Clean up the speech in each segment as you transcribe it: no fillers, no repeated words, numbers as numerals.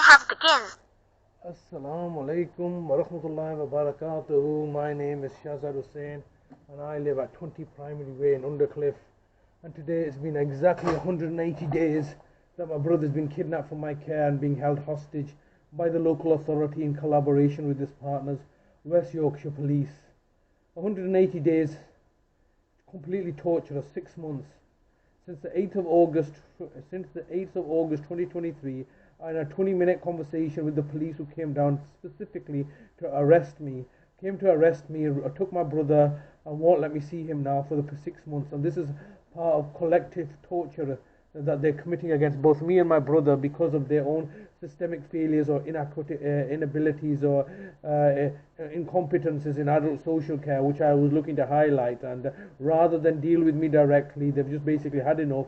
have begun. Assalamu alaikum wa rahmatullahi wa barakatuhu. My name is Shahzad Hussain and I live at 20 Primary Way in Undercliff. And today it's been exactly 180 days that my brother's been kidnapped from my care and being held hostage by the local authority in collaboration with his partners, West Yorkshire Police. 180 days, completely torturous, 6 months. Since the 8th of August 2023, I had a 20-minute conversation with the police who came down specifically to arrest me. Took my brother and won't let me see him now for the 6 months. And this is part of collective torture that they're committing against both me and my brother because of their own systemic failures or inabilities or incompetences in adult social care, which I was looking to highlight. And rather than deal with me directly, they've just basically had enough,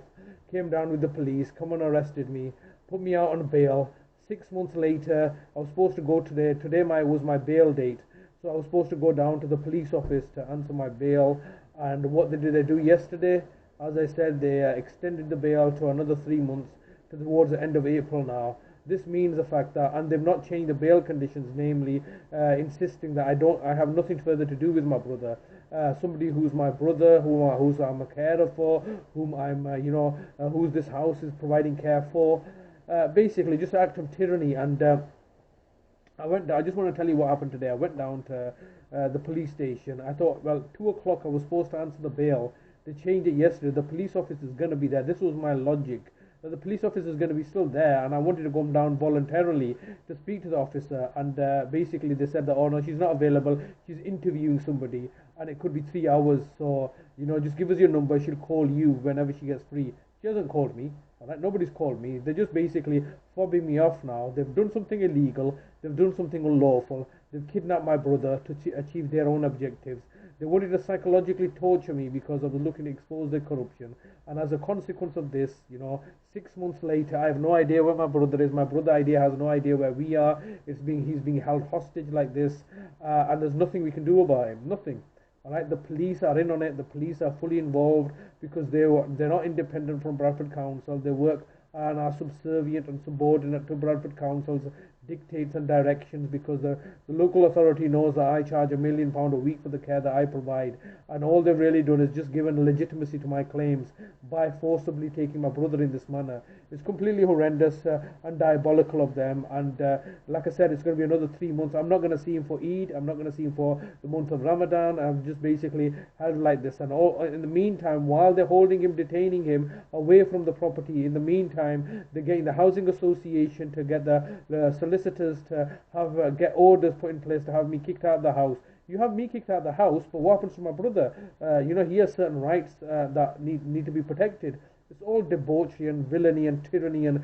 came down with the police, come and arrested me, put me out on bail. 6 months later, I was supposed to go today. Was my bail date. So I was supposed to go down to the police office to answer my bail. And what did they do yesterday? As I said, they extended the bail to another 3 months towards the end of April now. This means the fact that, and they've not changed the bail conditions, namely insisting that I have nothing further to do with my brother. Somebody who's my brother, who's I'm a carer for, whom who's this house is providing care for. Basically, just an act of tyranny. And I just want to tell you what happened today. I went down to the police station. I thought, well, 2 o'clock I was supposed to answer the bail. They changed it yesterday. The police officer is going to be there. This was my logic. That the police officer is going to be still there, and I wanted to go down voluntarily to speak to the officer. And basically, they said that, oh no, she's not available. She's interviewing somebody, and it could be 3 hours. So just give us your number. She'll call you whenever she gets free. She hasn't called me. All right, nobody's called me. They're just basically fobbing me off now. They've done something illegal. They've done something unlawful. They've kidnapped my brother to achieve their own objectives. They wanted to psychologically torture me because I was looking to expose their corruption. And as a consequence of this, 6 months later, I have no idea where my brother is. My brother has no idea where we are. He's being held hostage like this. And there's nothing we can do about him. Nothing. All right, the police are in on it. The police are fully involved because they're not independent from Bradford Council. They work and are subservient and subordinate to Bradford Council's dictates and directions, because the local authority knows that I charge £1 million a week for the care that I provide, and all they've really done is just given legitimacy to my claims by forcibly taking my brother in this manner. It's completely horrendous and diabolical of them. And like I said, it's going to be another 3 months. I'm not going to see him for Eid. I'm not going to see him for the month of Ramadan. I'm just basically held like this. And in the meantime, while they're holding him, detaining him away from the property, in the meantime, they're getting the housing association to get the solicitors to get orders put in place to have me kicked out of the house. You have me kicked out of the house, but what happens to my brother? He has certain rights that need to be protected. It's all debauchery and villainy and tyranny and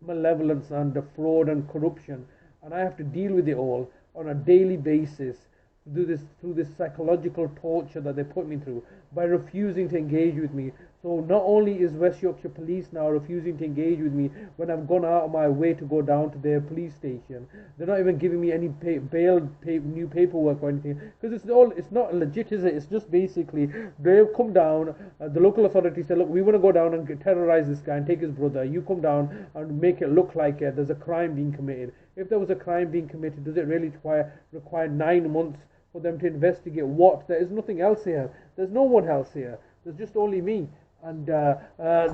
malevolence and fraud and corruption, and I have to deal with it all on a daily basis through this psychological torture that they put me through by refusing to engage with me. So not only is West Yorkshire Police now refusing to engage with me when I've gone out of my way to go down to their police station, they're not even giving me any new paperwork or anything, because it's not legit, is it? It's just basically they've come down, the local authorities say, look, we want to go down and terrorize this guy and take his brother. You come down and make it look like there's a crime being committed. If there was a crime being committed, does it really require 9 months for them to investigate what? There is nothing else here. There's no one else here. There's just only me. And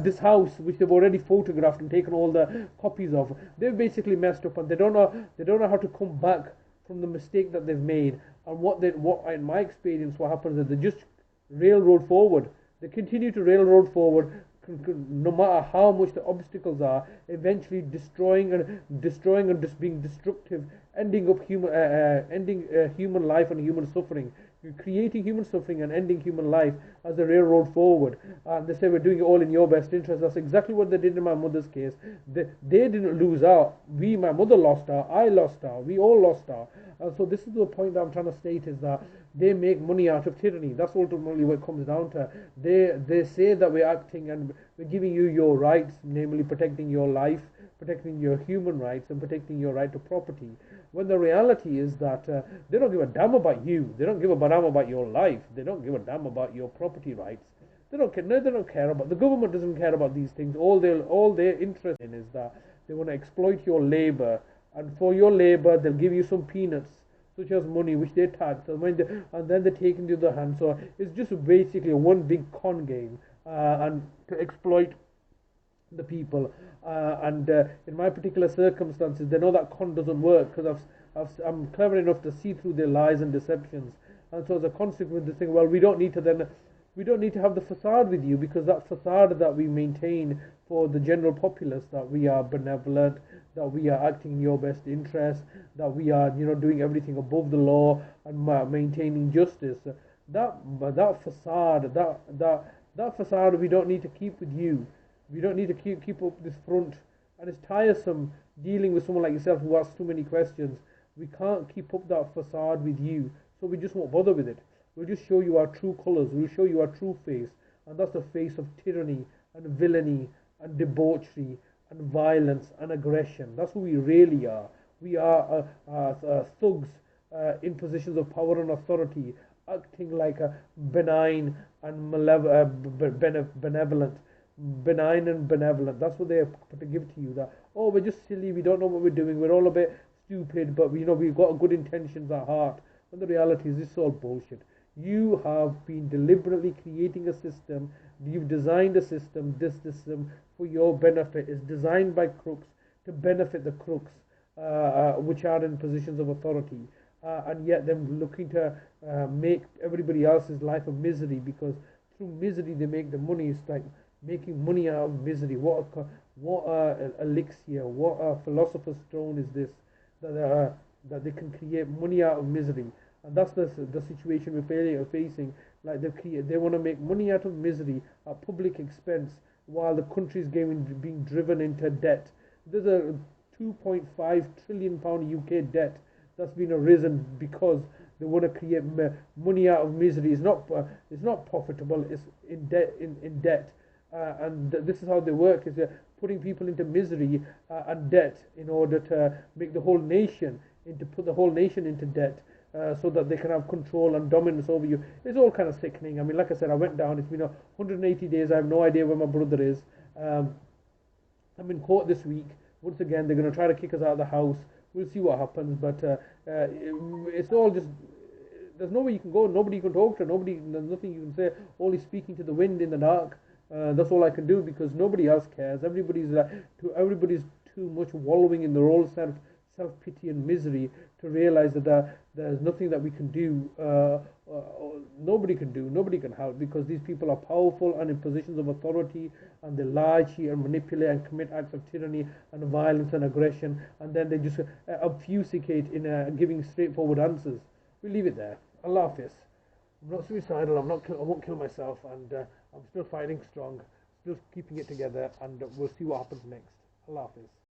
this house, which they've already photographed and taken all the copies of, they've basically messed up, and they don't know how to come back from the mistake that they've made. And what in my experience, what happens is they just railroad forward. They continue to railroad forward, no matter how much the obstacles are, eventually destroying and just being destructive, ending human life and human suffering. You're creating human suffering and ending human life as the railroad forward. They say we're doing it all in your best interest. That's exactly what they did in my mother's case. They didn't lose out. My mother lost out. I lost out. We all lost out. So this is the point that I'm trying to state, is that they make money out of tyranny. That's ultimately what it comes down to. They say that we're acting and we're giving you your rights, namely protecting your life, protecting your human rights, and protecting your right to property, when the reality is that they don't give a damn about you. They don't give a damn about your life. They don't give a damn about your property rights. They don't care. No, they don't care about. The government doesn't care about these things. All they're interested in is that they want to exploit your labor, and for your labor, they'll give you some peanuts, such as money, which they tax, and then they take into the hand. So it's just basically one big con game, and to exploit the people. And in my particular circumstances, they know that con doesn't work because I'm clever enough to see through their lies and deceptions. And so as a consequence, they think, well, we don't need to have the facade with you, because that facade that we maintain for the general populace, that we are benevolent, that we are acting in your best interest, that we are, doing everything above the law and maintaining justice. That facade, that facade, we don't need to keep with you. We don't need to keep up this front. And it's tiresome dealing with someone like yourself who asks too many questions. We can't keep up that facade with you, so we just won't bother with it. We'll just show you our true colours. We'll show you our true face, and that's the face of tyranny and villainy and debauchery and violence and aggression. That's who we really are. We are thugs in positions of power and authority, acting like a benign and benevolent. Benign and benevolent. That's what they put to give to you. That, oh, we're just silly. We don't know what we're doing. We're all a bit stupid, but we've got good intentions at heart. And the reality is, this is all bullshit. You have been deliberately creating a system. You've designed a system. This system for your benefit is designed by crooks to benefit the crooks, which are in positions of authority, and yet they're looking to make everybody else's life a misery, because through misery they make the money. It's like making money out of misery. What elixir, what a philosopher's stone is this, that they can create money out of misery. And that's the situation we're facing. Like they want to make money out of misery at public expense, while the country is being driven into debt. There's a £2.5 trillion UK debt that's been arisen because they want to create money out of misery. It's not profitable. It's in debt. And this is how they work: is they're putting people into misery and debt in order to make put the whole nation into debt, so that they can have control and dominance over you. It's all kind of sickening. I mean, like I said, I went down. It's been 180 days. I have no idea where my brother is. I'm in court this week. Once again, they're going to try to kick us out of the house. We'll see what happens. But it's all just, there's nowhere you can go. Nobody you can talk to. There's nothing you can say. Only speaking to the wind in the dark. That's all I can do, because nobody else cares. Everybody's too much wallowing in their own self-pity and misery to realize that there's nothing that we can do. Nobody can help, because these people are powerful and in positions of authority, and they lie, cheat and manipulate and commit acts of tyranny and violence and aggression, and then they just obfuscate in giving straightforward answers. We leave it there. Allah Hafiz. I'm not suicidal. I won't kill myself, and I'm still fighting strong, still keeping it together, and we'll see what happens next. Allah Hafiz.